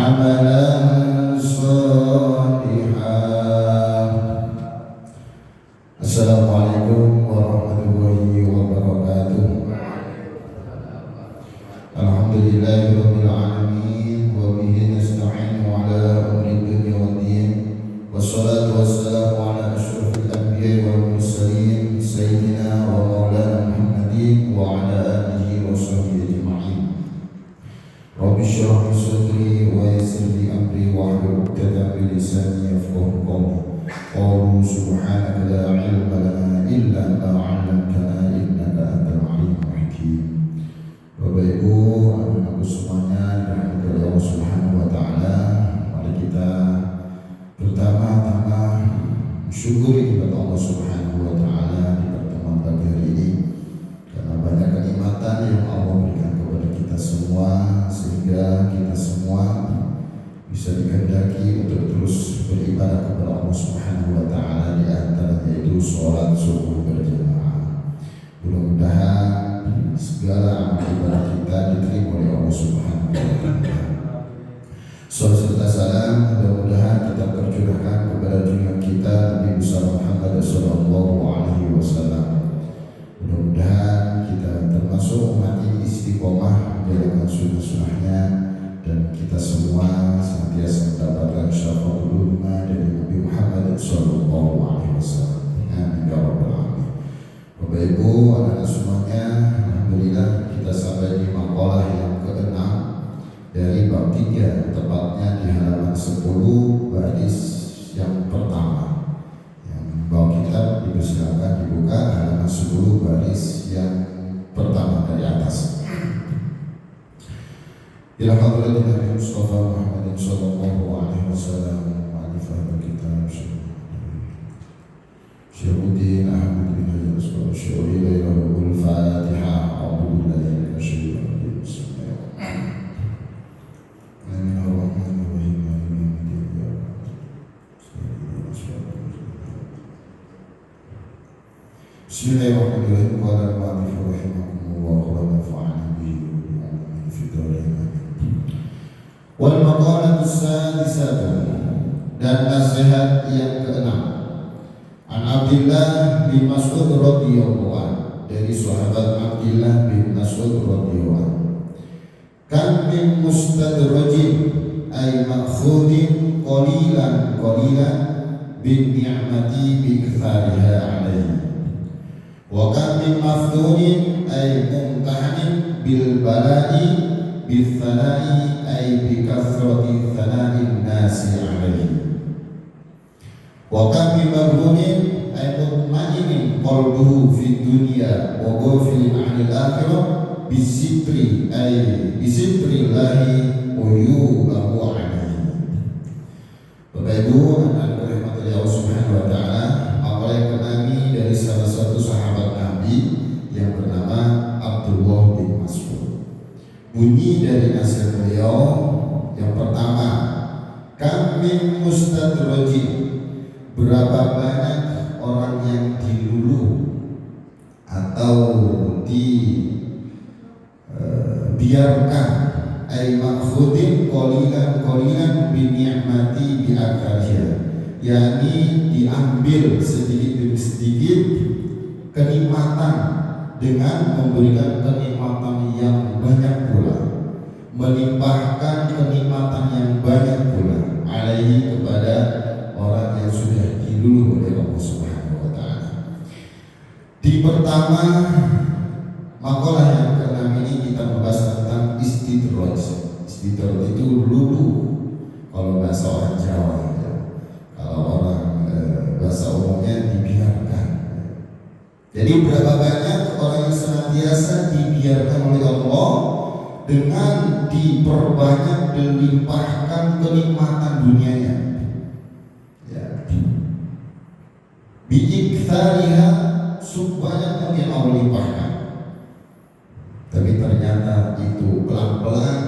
عملا صالحا. Assalamualaikum warahmatullahi wabarakatuh. Alhamdulillahirabbil alamin wa bihi nasta'inu ala umuri dunya waddin. Wassalatu wassalamu ala asyrafil anbiya'i wal mursalin sayyidina wa maulana Muhammadin wa ala alihi wa sahbihi ajma'in. Rabbi shrah li sadri wa yassir li amri wahlul 'uqdatam min lisani yafqahu qawli. Qalu subhanaka la ilma lana illa ma 'allamtana innaka antal alimul hakim. Bapak Ibu, anak-anakku semuanya dirahmati oleh Allah Subhanahu wa taala, mari kita pertama-tama syukuri kepada Allah Subhanahu wa taala di pertemuan pagi hari ini karena banyak kenikmatan yang Allah berikan kepada kita semua sehingga kita semua bisa dikehendaki untuk terus beribadah kepada Allah Subhanahu wa taala, di antaranya yaitu sholat subuh berjamaah. Mudah-mudahan segala amal ibadah kita diterima oleh Allah Subhanahu wa taala. Salam serta salam mudah-mudahan kita tercurahkan kepada junjungan kita Nabi besar Muhammad sallallahu alaihi wasallam. Mudah-mudahan kita termasuk umat ini istiqomah menjalankan sunnah-sunnahnya dan kita semua senantiasa mendapatkan syafaatul ummah dari Nabi Muhammad sallallahu alaihi wasallam. Amin ya rabbal alamin. Bapak Ibu, anak-anak semuanya, alhamdulillah kita sampai di maqalah yang ke-6 dari bab 3, tepatnya di halaman 10 baris yang pertama. Yang bawah kitab dipersilakan dibuka halaman 10 baris yang pertama dari atas. Ila hadratin Nabi Mustafa Muhammadin sallallahu alaihi wasallam ma'rifah kitab Syaikhudin Ahmad bin Hajar Asqalani syuri lahul Fatiha. A'udzu billahi minasy syaithanir rajim. Bismillahirrahmanirrahim. Qala al-mu'allif rahimahullah wa nafa'ana bihi wa bi'ulumihi fid dharain. Wal maqalatu sadisatu, dan nasihat yang ke-6. An Abdullah bin Mas'ud radhiyallahu anhu, dari sahabat Abdullah bin Mas'ud radhiyallahu anhu. Kan min mustadrajin ay ma'khudin qalilan qalilan bin ni'mati bi ikthariha alaihi. Wa kam min mafdunin ay mumtahanin bil bala'i bil thana'i ay bi kathrati thana'in nasi alaihi. Wa kam min maghunin ay mutma'inin qalbuhu fid dunya wa ghafilin 'anil akhirah bisitri ay bisitrillahi uyubahu alaihi. Bapak Ibu, anak rahmat Allah Subhanahu wa taala, apa yang kenami dari salah satu sahabat Nabi yang bernama Abdullah bin Mas'ud. Bunyi dari nasihat beliau yang pertama, kam min mustadrajin, berapa banyak orang yang diluluh atau dibiarkan ay makhudin qalilan bin ni'mati bi akthariha, yakni diambil sedikit demi sedikit kenikmatan dengan memberikan kenikmatan yang banyak pula, melimpahkan kenikmatan yang banyak pula alaihi, kepada orang yang sudah diluluh oleh Allah Subhanahu wa taala. Di pertama makalah yang ke-6 ini kita membahas tentang istidraj. Istidraj itu luluh kalau bahasa orang Jawa ya. Kalau orang bahasa umumnya dibiarkan. Jadi berapa banyak orang yang senantiasa dibiarkan oleh Allah dengan diperbanyak, dilimpahkan kenikmatan dunianya. Ya. Biikthariha, sebanyak mungkin Allah limpahkan. Tapi ternyata itu pelan-pelan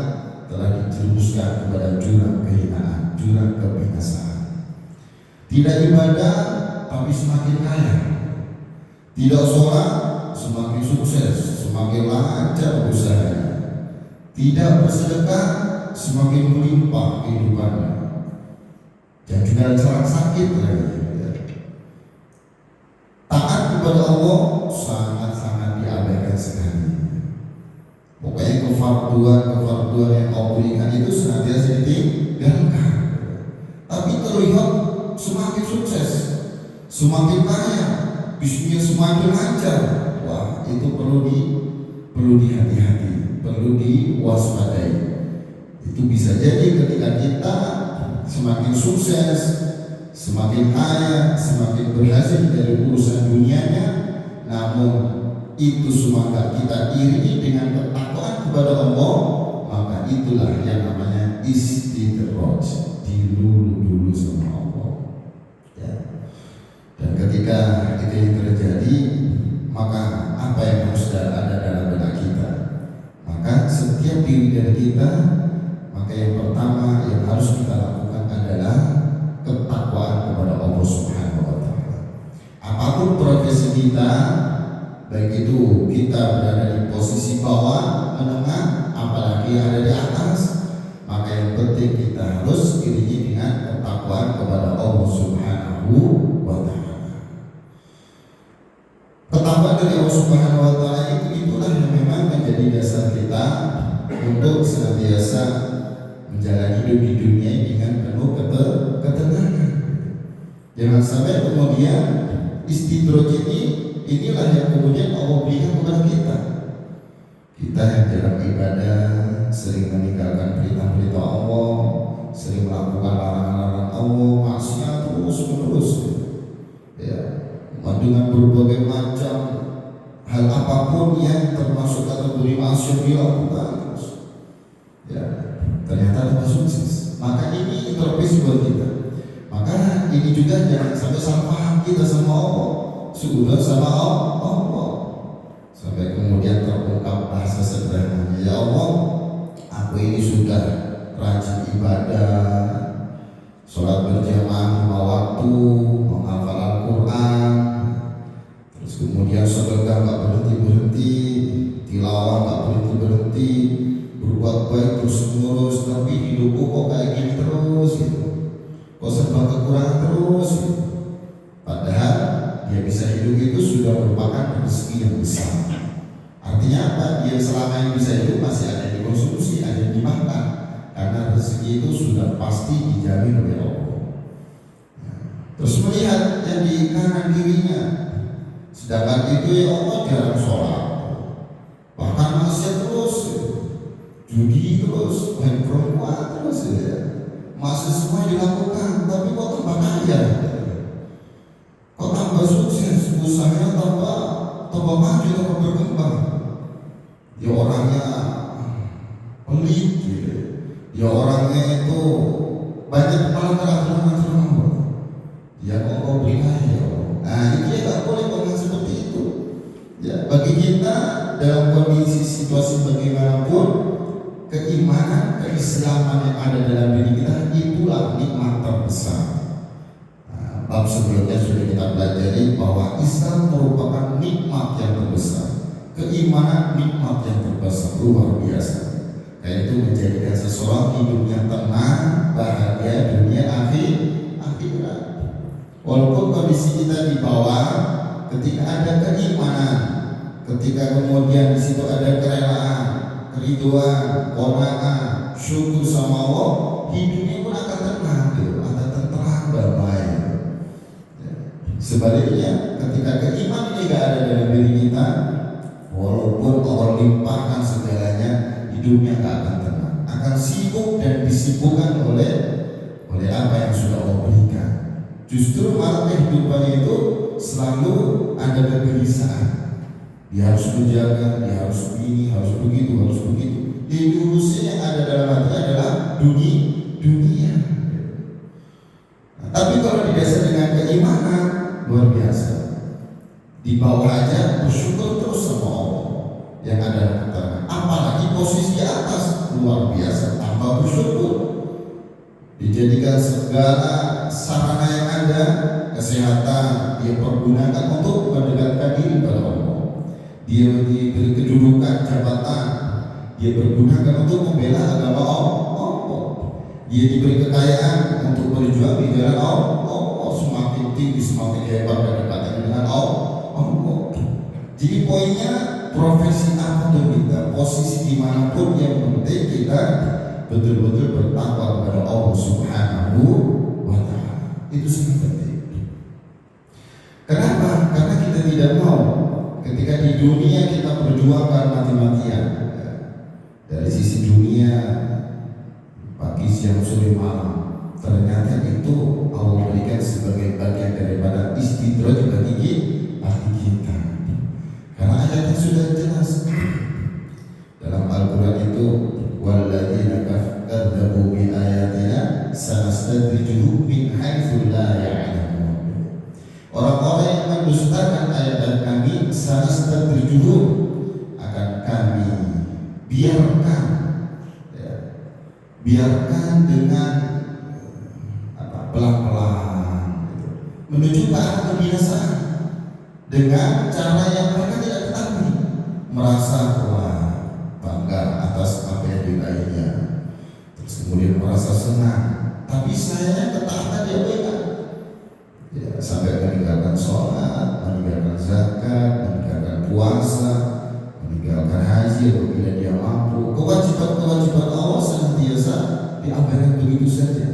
telah dijerumuskan kepada jurang kehinaan, jurang kebinasaan. Tidak ibadah tapi semakin kaya, tidak sholat semakin sukses, semakin lancar usahanya, tidak bersedekah semakin melimpah kehidupannya, dan juga jarang sakit lagi. Taat kepada Allah sangat-sangat diabaikan sekali. Pokoknya kefarduan yang Allah berikan itu senantiasa ditinggalkan. Tapi terlihat semakin sukses, semakin kaya, bisnisnya semakin lancar. Wah, itu perlu dihati-hati, perlu diwaspadai. Itu bisa jadi ketika kita semakin sukses, semakin kaya, semakin berhasil dari urusan dunianya, namun itu semua kita iringi dengan ketakwaan kepada Allah, maka itulah yang namanya istidraj, dilulu dulu sama Allah. Ya. Dan ketika itu yang terjadi, maka apa yang harus ada dalam benak kita? Maka setiap diri dari kita, maka yang pertama yang harus kita lakukan adalah ketakwaan kepada Allah Subhanahu wa Ta'ala. Apapun profesi kita, baik itu kita berada di posisi bawah, menengah, apalagi ada di atas, maka yang penting kita harus iringi dengan ketakwaan kepada Allah Subhanahu wa Ta'ala. Ketakwaan dari Allah Subhanahu wa Ta'ala itulah yang memang menjadi dasar kita untuk senantiasa menjalani hidup di dunia dengan penuh ketenangan. Jangan sampai kemudian istidraj inilah yang kemudian Allah berikan kepada kita. Kita yang dalam ibadah sering meninggalkan perintah-perintah Allah, sering melakukan larangan-larangan Allah, maksiat terus-menerus, ya, dengan berbagai macam hal apapun yang termasuk kategori maksiat dilakukan terus, ya, ternyata tidak sukses. Maka ini introspeksi buat kita. Maka ini juga jangan sampai salah paham kita sama Allah, sudah sama Allah, sampai kemudian terungkap bahasa sederhananya, ya Allah, aku ini sudah rajin ibadah, sholat berjamaah 5 waktu, menghafal Al-Quran, terus kemudian sedekah gak berhenti-berhenti, tilawah gak berhenti-berhenti, berbuat baik terus-menerus, tapi hidupku kok kayak gini terus gitu, kok serba kekurangan terus gitu. Padahal dia bisa hidup itu sudah merupakan rezeki yang besar. Artinya apa? Dia selama ini bisa hidup masih ada yang dikonsumsi, ada yang dimakan, karena rezeki itu sudah pasti dijamin oleh Allah. Terus melihat yang di kanan kirinya, sedangkan itu ya Allah jarang sholat, bahkan maksiat terus, judi terus, main perempuan terus, ya. Masih semua dilakukan, tapi kok tambah kaya, kok tambah sukses, usahanya tambah maju, tambah berkembang. Ya orangnya pelit, gitu. Ya orangnya itu banyak pelanggaran. Ya kok beri kaya. Nah itu ya tak boleh orang seperti itu. Ya bagi kita dalam kondisi situasi bagaimanapun, keimanan, keislaman yang ada dalam diri kita itulah nikmat terbesar. Bab sebelumnya sudah kita pelajari bahwa Islam merupakan nikmat yang terbesar, keimanan nikmat yang terbesar, luar biasa. Karena itu menjadikan seseorang hidupnya tenang, bahagia dunia akhirat. Walaupun kondisi kita di bawah, ketika ada keimanan, ketika kemudian di situ ada kerelaan, keriduan, qanaah, syukur sama Allah, hidupnya pun akan tenang, akan tenteram, damai. Sebaliknya, ketika keimanan ini tidak ada dalam diri kita, walaupun Allah limpahkan segalanya, hidupnya tidak akan tenang, akan sibuk dan disibukkan oleh apa yang sudah Allah berikan. Justru malah kehidupannya itu selalu ada kegelisahan. Dia harus menjaga, dia harus begini, harus begitu. Yang diurusnya yang ada dalam hati adalah dunia. Nah, tapi kalau didasar dengan keimanan, luar biasa. Di bawah aja bersyukur terus sama Allah yang ada dalam keterangan. Apalagi posisi di atas, luar biasa, tambah bersyukur. Dijadikan segala sarana yang ada, kesehatan dia pergunakan untuk mendekatkan diri kepada Allah. Dia diberi kedudukan jabatan, dia bergunakan untuk membela agama Allah. Dia diberi kekayaan untuk berjuang di jalan Allah, semakin tinggi semakin hebat kedekatan dengan Allah. Jadi poinnya, profesi apa tuh kita, posisi dimanapun, yang penting kita betul-betul bertakwa kepada Allah Subhanahu wa Ta'ala. Itu sangat penting. Kenapa? Karena kita tidak mau ketika di dunia kita berjuangkan mati-matian. Dari sisi dunia, pagi, siang, sore, malam, ternyata itu Allah berikan sebagai bagian daripada istidraj bagi kita. Karena ayatnya sudah jelas dalam Al-Quran itu, walladzina kadzdzabu bi ayatina sanastadrijuhum min haitsu la ya'lamun. Orang-orang yang mendustakan ayat kami, sanastadrijuhum, akan kami biarkan dengan pelan-pelan menuju ke arah kebinasaan dengan cara yang mereka tidak ketahui, merasa bangga atas apa yang diraihnya, terus kemudian merasa senang, tapi sayangnya ketaatan dia berikan, sampai meninggalkan sholat, meninggalkan zakat, meninggalkan puasa, meninggalkan haji apabila dia mampu. Kewajiban-kewajiban Allah senantiasa diabaikan begitu saja.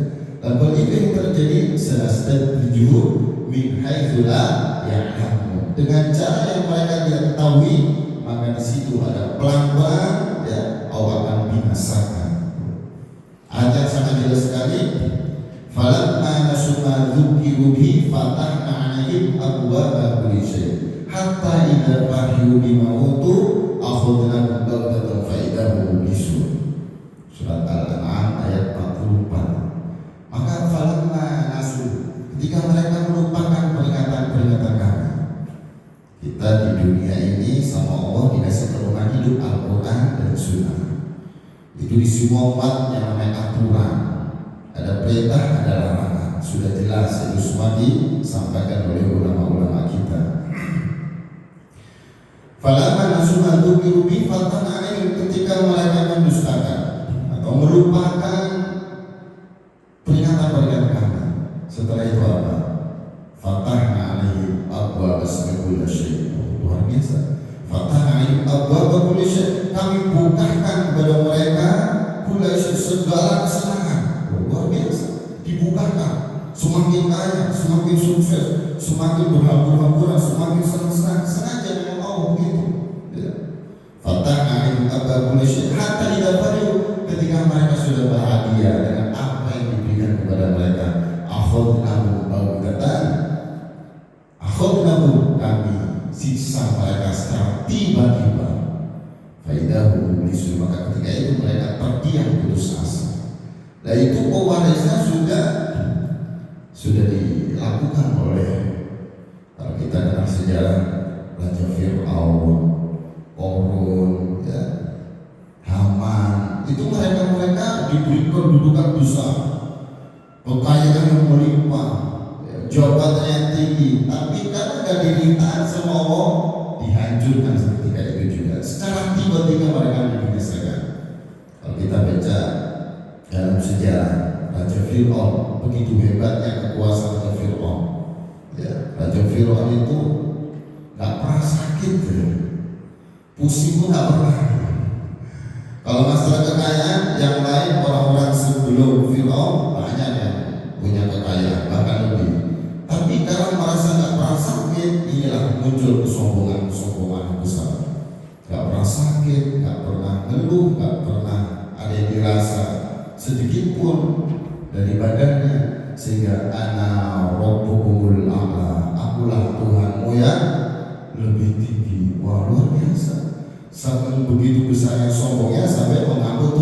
Lalu itu yang terjadi, sanastadrijuhum min haitsu la ya'lamun, dengan cara yang mereka tidak ketahui, maka di situ ada pelan-pelan Allah akan binasakan. Ayat sangat jelas sekali. Falamma nasu ma dzukiru bihi fatahna 'alaihim abwaaba kulli syai' hatta idza farihu bima utu akhadnahum baghtatan fa idza hum mublisun. Surat Al-An'am ayat 44. Maka falamma nasu, ketika mereka melupakan peringatan-peringatan kami. Kita di dunia ini sama Allah dikasih pedoman hidup Al-Quran dan Sunnah. Itu di semua umat yang namanya aturan, ada perintah, ada larangan, sudah jelas, itu semua disampaikan oleh ulama-ulama kita. Falamma nasu ma dzukiru bihi fatahna 'alaihim, ketika mereka mendustakan atau melupakan peringatan-peringatan kami, setelah itu apa? Fatahna 'alaihim abwaaba kulli syai'. Luar biasa. Fatahna 'alaihim abwaaba kulli syai', kami bukakan kepada mereka kulli syai', segala kesenangan. Luar biasa, dibukakan, semakin kaya, semakin sukses, semakin berhambur-hamburan, semakin senang-senang, sengaja dengan Allah begitu. Fatahna 'alaihim abwaaba kulli syai' hatta idza farihu, ketika mereka sudah bahagia dengan apa yang diberikan kepada mereka, akhadnahum baghtatan, akhadnahum, kami siksa mereka secara tiba-tiba, fa idza hum mublisun, maka ketika itu mereka terdiam putus asa. Nah itu pewarisnya sudah dilakukan oleh, kalau kita dengar sejarah, Raja Fir'aun, Qarun, Haman, itu mereka diberi kedudukan besar, kekayaan yang melimpah, jabatan yang tinggi, tapi karena gak dirintahan sama Allah, dihancurkan seketika itu juga. Secara tiba-tiba mereka dibinasakan. Kalau kita baca dalam sejarah Raja Fir'aun, begitu hebatnya kekuasaan Raja Fir'aun. Raja Fir'aun itu gak pernah sakit, pusing pun gak pernah. Kalau masalah kekayaan, yang lain orang-orang sebelum Fir'aun banyak yang punya kekayaan, bahkan lebih. Tapi karena merasa gak pernah sakit, inilah muncul kesombongan besar. Gak pernah sakit, gak pernah ngeluh, gak pernah ada yang dirasa sedikit pun dari badannya, sehingga ana rabbukumul a'la, akulah Tuhanmu yang lebih tinggi. Wah, luar biasa. Sampai begitu besarnya sombongnya sampai mengaku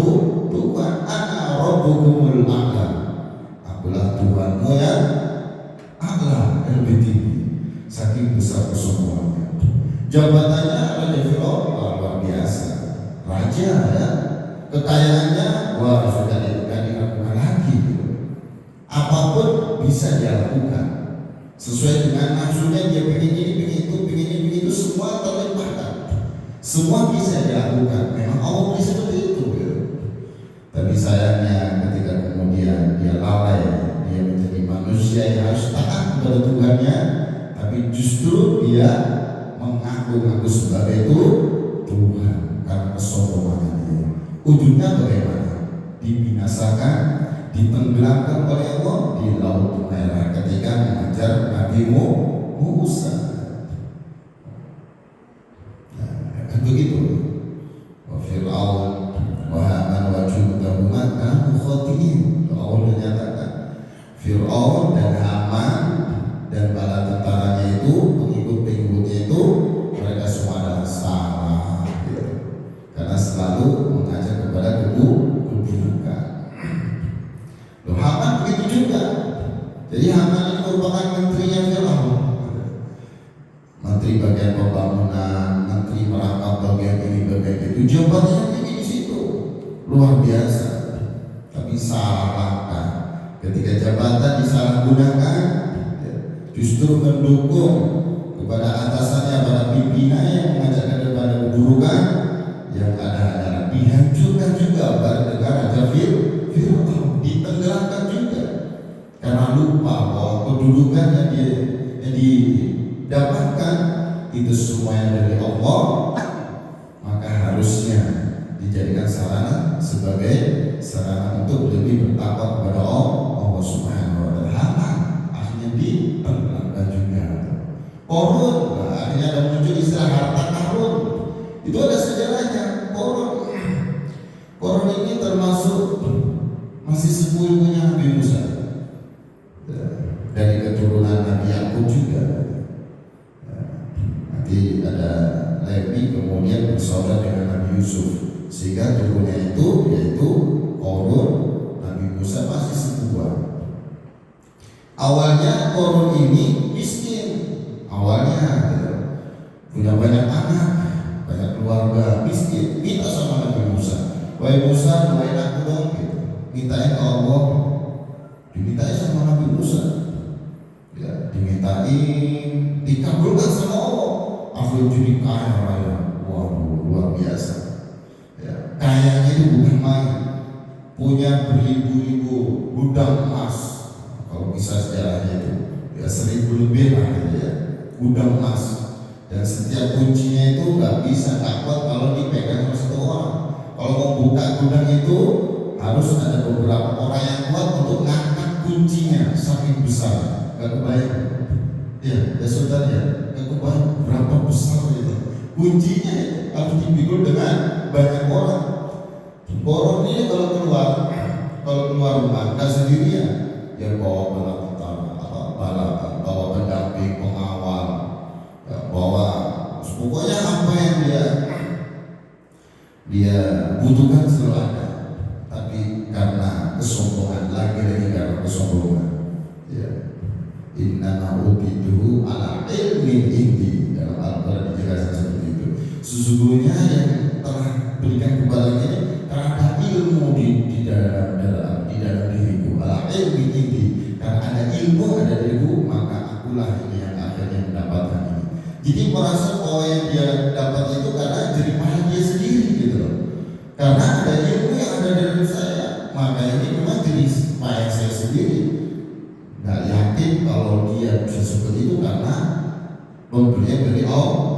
Tuhan, ana rabbukumul a'la, akulah Tuhanmu yang a'la, yang lebih tinggi. Saking besar kesombongannya. Jabatannya Raja Fir'aun luar biasa, raja kekayaannya wah sudah dilakukan lagi. Apapun bisa dia lakukan sesuai dengan nafsunya, dia pengen ini, pengen itu, semua terlimpahkan, semua bisa dilakukan. Memang Allah beri seperti itu. Tapi sayangnya ketika kemudian dia lalai, dia menjadi manusia yang harus taat kepada Tuhannya, tapi justru dia mengaku-ngaku sebagai itu Tuhan karena kesombongannya dia. Ujungnya bagaimana? Dibinasakan, ditenggelamkan oleh Allah di Laut Merah ketika mengajar Nabi Musa. Nah, begitu. Wa Fir'aun wa Haman wa junudahuma kanu khati'in. Allah menyatakan Fir'aun dan Haman dan bala tentaranya itu, pengikut-pengikutnya itu, mereka semua adalah salah gitu. Karena selalu mengajak kepada keburukan. Loh, Haman begitu juga. Jadi Haman ini merupakan menterinya Fir'aun, menteri bagian pembangunan, menteri merangkap bagian ini bagian itu, jabatannya tinggi di situ, luar biasa. Tapi salah langkah ketika jabatan disalahgunakan, justru mendukung kepada atasannya, pada pimpinannya yang mengajakkan kepada keburukan, yang ada adalah dihancurkan juga pada negara Fir'aun, ditenggelamkan juga karena lupa bahwa kedudukan yang didapatkan itu semuanya dari Allah, maka harusnya dijadikan sarana sebagai sarana untuk lebih bertakwa kepada Allah Subhanahu wa taala. Akhirnya ditenggelamkan juga. Korun, akhirnya ada muncul istilah harta karun. Itu ada sejarahnya. Korun ini termasuk masih sepupunya Nabi Musa, dari keturunan Nabi Yakub juga. Nanti ada Lewi kemudian bersaudara dengan Nabi Yusuf, sehingga turunnya itu yaitu Korun, Nabi Musa masih sepupuan. Awalnya Korun ini miskin, awalnya punya banyak anak, banyak keluarga, miskin, minta sama Nabi Musa, wahai Musa, doain aku dong gitu. Mintain ke Allah, dimintain sama Nabi Musa, ya, dimintain, dikabulkan sama Allah. Aku jadi kaya raya, waduh, luar biasa. Ya, kayanya itu bukan main, punya beribu-ribu gudang emas. Kalau bisa sejarahnya itu, ya 1000 lebih lah gitu ya, gudang emas. Dan setiap kuncinya itu nggak bisa dapat kalau dipegang oleh satu orang. Kalau mau buka gudang itu harus ada beberapa orang yang kuat untuk ngangkat kuncinya, saking besar. Gak kebayang, ya saudara ya, gak kebayang berapa besar itu kuncinya. Harus dipikul dengan banyak orang. Orang ini kalau keluar rumah nggak sendirian, ya bawa bala tentara, bawa pendamping, pengawal, ya, bawa pokoknya apa yang dia butuhkan selalu ada. Tapi karena kesombongan, lagi-lagi karena kesombongan, ya, innama utitu ala ilmin indi, dalam Al-Quran dijelaskan seperti itu. Sesungguhnya yang telah berikan kepada ini karena ada ilmu di dalam diriku, ala ilmin indi, karena ada ilmu ada diriku, maka akulah ini yang akhirnya mendapatkan ini. Jadi merasa bahwa yang dia dapat itu karena jeripayah dia sendiri gitu loh. Karena ada ilmu yang ada dalam saya, maka ini memang jenis payah saya sendiri. Nggak yakin kalau dia bisa seperti itu karena pemberian dari Allah.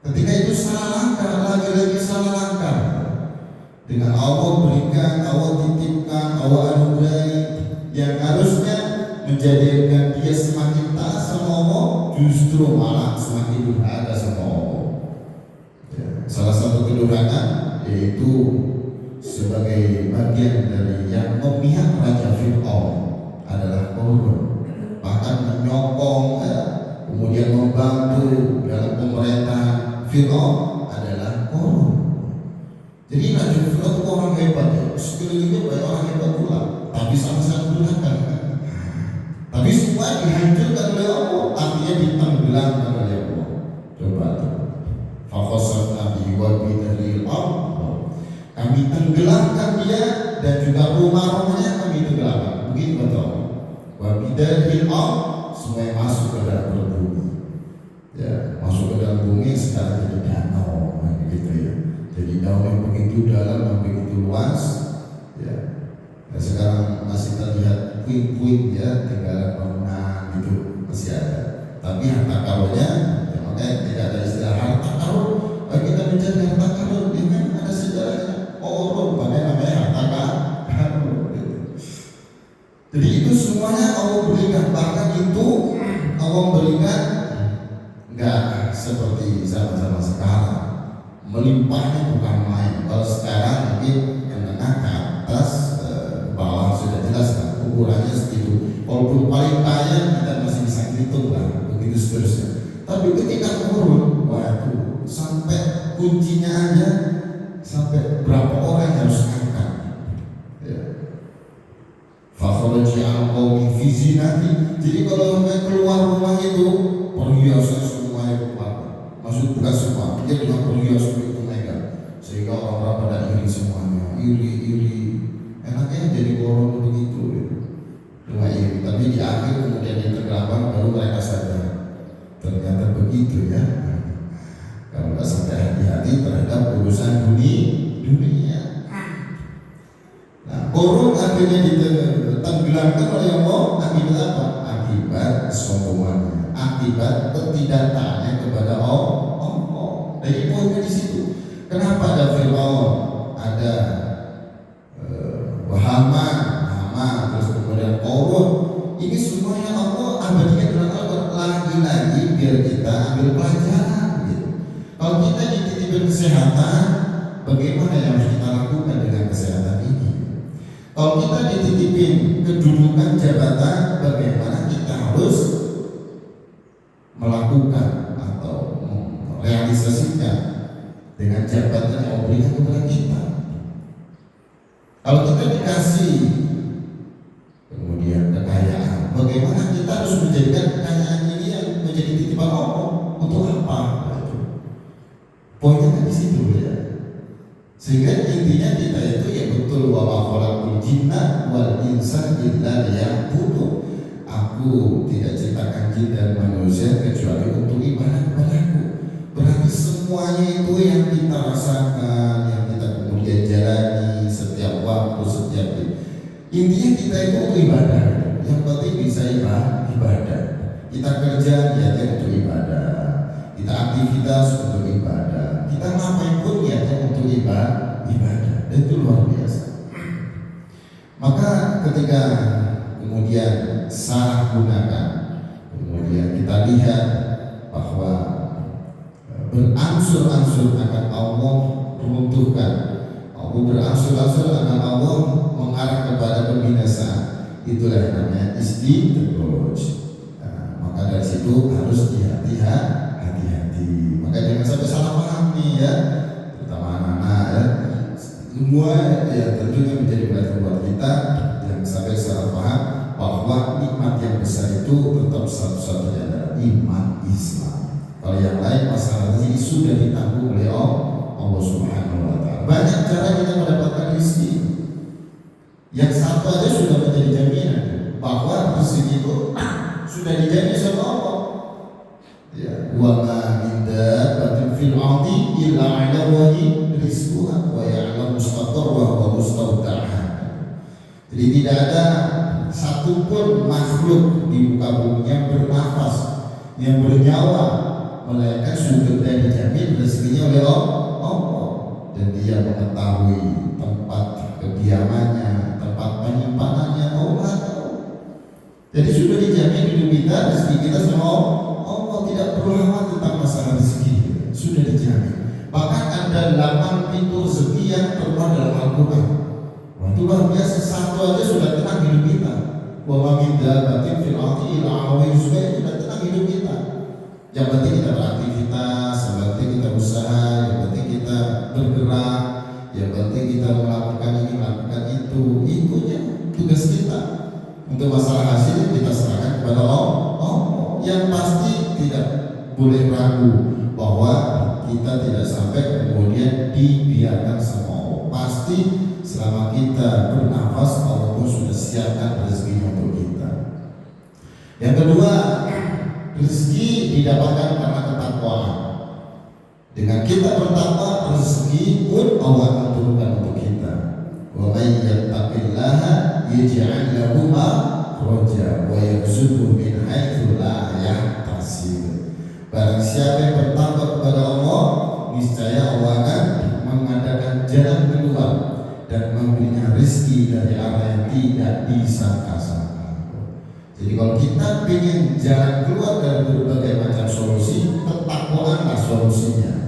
Ketika itu salah langkah, lagi-lagi salah langkah. Dengan Allah berikan, Allah titipkan, Allah anugerahi, yang harusnya menjadikan dia semakin taat sama Allah, justru malah semakin durhaka sama Allah. Salah satu kedurhakaan yaitu sebagai bagian dari yang memihak Raja Fir'aun adalah Korun, bahkan menyokong kemudian membantu dalam pemerintahan Fir'aun adalah Korun. Jadi Raja Fir'aun itu orang hebat ya, sekelilingnya banyak orang hebat pula, tapi sama-sama durhaka. Tapi semua dihancurkan oleh Allah, artinya ditenggelamkan oleh Allah. Coba tuh. Fakhosafna bihi wa bidaril ardh, kami tenggelamkan dia dan juga rumah-rumahnya kami tenggelamkan. Begitu betul. Wa bidaril ardh, semua yang masuk ke dalam bumi, ya, masuk ke dalam bumi sekarang jadi danau, begitu ya. Jadi daun yang begitu dalam dan begitu luas, ya. Nah, sekarang masih terlihat puing-puing ya, tinggalan bangunan gitu masih ada. Tapi harta karunnya, ya makanya tidak ada istilah harta karun. Kita mencari harta karun, ini kan ada sejarahnya. Oh, makanya namanya harta karun. Gitu. Jadi itu semuanya Allah berikan, bahkan itu Allah berikan enggak seperti zaman-zaman sekarang. Melimpahnya bukan main. Kalau sekarang mungkin menengah ke atas, bawah sudah jelas kan ukurannya segitu. Walaupun paling kaya kita masih bisa hitung lah, begitu seterusnya. Tapi ketika turun, waduh, sampai kuncinya aja, sampai berapa orang yang harus angkat. Ya. Fakhraja al-qawmi fi zinati. Jadi kalau sampai keluar rumah itu perhiasan semuanya keluar. Maksud bukan semua, dia dengan perhiasan itu mega. Sehingga orang-orang pada iri semuanya, iri. Enaknya jadi borong begitu. Cuma iri. Tapi di akhir kemudian yang tergabung baru mereka sadar. Ternyata begitu ya. Kalau nggak sampai hati-hati terhadap urusan dunia. Nah, korun akhirnya ditenggelamkan oleh Allah akibat apa? Akibat kesombongannya, akibat ketidaktaannya kepada Allah. Jadi poinnya di situ. Kenapa ada Fir'aun, ada Haman, terus kemudian Korun? Ini semuanya Allah abadikan dalam Al-Quran lagi biar kita ambil pelajaran. Gitu. Kalau kita dititipin kesehatan, bagaimana yang harus kita lakukan dengan kesehatan ini? Kalau kita dititipin kedudukan jabatan, bagaimana kita harus melakukan atau merealisasikan dengan jabatan yang diberikan kepada kita? Kalau kita dikasih kemudian kekayaan, bagaimana kita harus menjadikan kekayaan ini yang menjadi titipan Allah untuk apa? Poinnya di situ ya. Sehingga intinya kita itu ya betul wa ma khalaqul jinna wal insa illa liya'budun. Aku tidak ciptakan jin dan manusia kecuali untuk ibadah kepadaku. Berarti semuanya itu yang kita rasakan, yang kita kemudian jalani setiap waktu, setiap intinya kita itu untuk ibadah. Yang penting bisa ibadah. Kita kerja niatnya untuk ibadah. Kita aktivitas untuk ibadah. Kita ngapain pun niatnya untuk ibadah. Itu luar biasa. Maka ketika kemudian salah gunakan, kemudian kita lihat bahwa berangsur-angsur akan Allah runtuhkan, Allah berangsur-angsur akan Allah mengarah kepada pembinasaan. Itulah yang namanya istidraj. Maka dari situ harus hati-hati. Maka jangan sampai salah paham nih ya, terutama anak-anak ya. Semua ya tentunya menjadi pelajaran buat kita yang sampai salah paham bahwa nikmat yang besar itu tetap satu-satunya adalah iman Islam. Kalau yang lain masalah ini sudah ditanggung oleh Allah Subhanahu wa Ta'ala. Banyak cara kita mendapatkan rezeki. Yang satu aja sudah menjadi jaminan bahwa rezeki itu sudah dijamin sama Allah. Ya, wa ma min dabbatin fil ardi illa 'ala Allahi rizquha wa ya'lamu mustaqarraha wa mustawda'aha. Jadi tidak ada satupun makhluk di muka bumi yang bernafas, yang bernyawa, melainkan sudah dijamin rezekinya oleh Allah. Dan dia mengetahui tempat kediamannya, tempat penyimpanannya, Allah tahu. Jadi sudah dijamin hidup kita, rezeki kita sama Allah, tidak perlu khawatir tentang masalah rezeki, sudah dijamin. Bahkan ada 8 pintu rezeki yang termuat dalam Al-Quran. Wah, itu luar biasa, satu aja sudah tenang hidup kita. Wa ma min dabbatin fil ardi illa 'ala Allahi rizquha, sudah tenang hidup kita. Yang penting kita beraktivitas, yang penting kita usaha, yang penting kita bergerak, yang penting kita melakukan ini, melakukan itu. Itu aja tugas kita. Untuk masalah hasil kita serahkan kepada Allah. Yang pasti tidak boleh ragu bahwa kita tidak sampai kemudian dibiarkan sama Allah. Pasti selama kita bernafas, Allah pun sudah siapkan rezekinya untuk kita. Yang kedua, rezeki didapatkan karena ketakwaan. Dengan kita bertakwa, rezeki pun Allah akan turunkan untuk kita. Wa may yattaqillaha yaj'al lahu makhraja wa yarzuqhu min haitsu la yahtasib. Barang siapa yang bertakwa kepada Allah, niscaya Allah akan mengadakan jalan keluar dan memberinya rezeki dari arah yang tidak disangka-sangka. Jadi kalau kita ingin jalan keluar dari berbagai macam solusi, ketakwaanlah solusinya.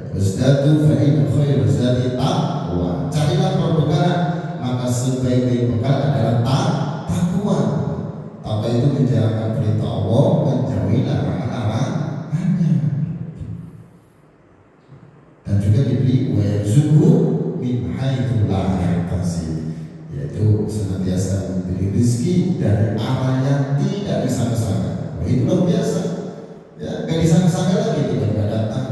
Wasdatu fa inna khairu zadi taqwa. Carilah perbekalan, maka sebaik-baik bekal adalah takwa. Takwa itu menjalankan perintah Allah, menjauhi larangan-larangannya. Dan juga diberi wa yarzuqhu min haitsu la yahtasib, yaitu senantiasa memberi rezeki dari arah yang tidak disangka-sangka. Wah, itu luar biasa. Ya, gak disangka-sangka lagi, tiba-tiba datang.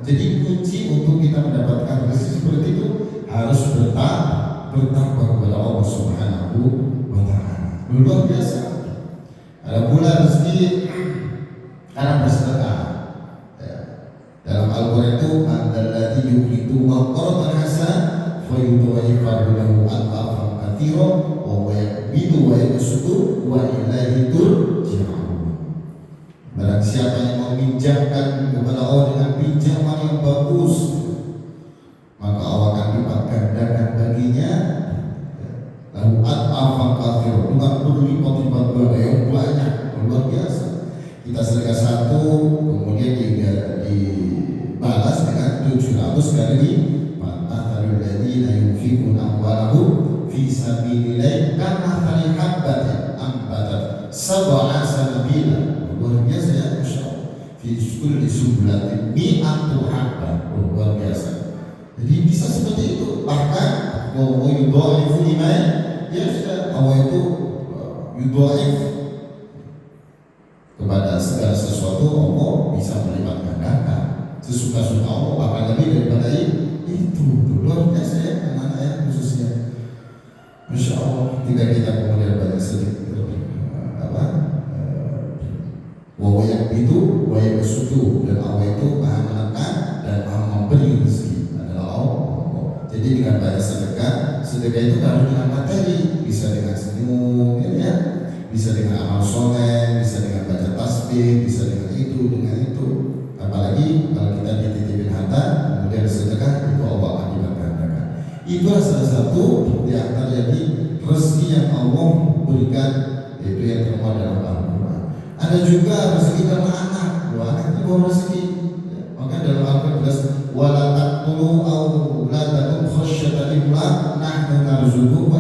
Jadi kunci untuk kita mendapatkan rezeki seperti itu harus bertakwa kepada Allah Subhanahu wa Ta'ala. Luar biasa. Ada pula rezeki karena bersedekah. Ya. Dalam Al-Quran itu adzallati yuqridu qardan hasan fa yudha'ifahu lahu adhafan katsira wa yaqbidu wa yabsutu wa ilaihi turja'un. Barang siapa yang meminjamkan kepada Allah dengan pinjaman yang bagus, maka Allah akan lipat gandakan baginya lalu adhafan katsira, dengan berlipat-lipat ganda yang banyak, luar biasa. Kita sedekah satu, kemudian dibalas dengan 700 kali lipat. Mathalul ladzina yunfiquna amwalahum fi sabilillah kamathali habbatin ambatat sab'a sanabila. Luar biasa ya, Masya Allah. Fi kulli sumbulatin mi'atu habbah. Luar biasa. Jadi bisa seperti itu. Bahkan wa yudha'ifu liman yasha. Allah itu yudha'if kepada segala sesuatu. Allah bisa melipat gandakan sesuka-suka Allah, bahkan lebih daripada itu. Luar biasa ya, anak-anak ya, khususnya. Masya Allah. Jika kita kemudian banyak sedikit wawayak itu wayak besutu, dan Allah itu maha menekan dan maha memberi rezeki adalah Allah. Jadi dengan banyak sedekah itu harus dengan materi, bisa dengan senyum, ya, bisa dengan amal soleh, bisa dengan baca tasbih, bisa dengan itu. Apalagi kalau kita dititipin harta kemudian sedekah, itu Allah akan diberkatakan. Itu salah satu di antara jadi rezeki yang Allah berikan, itu yang termuat dalam Al-Quran. Ada juga rezeki karena anak, anak itu bawa rezeki. Maka dalam Al-Quran jelas wala taqtulu auladakum khasyata imlaq nahnu narzuquhum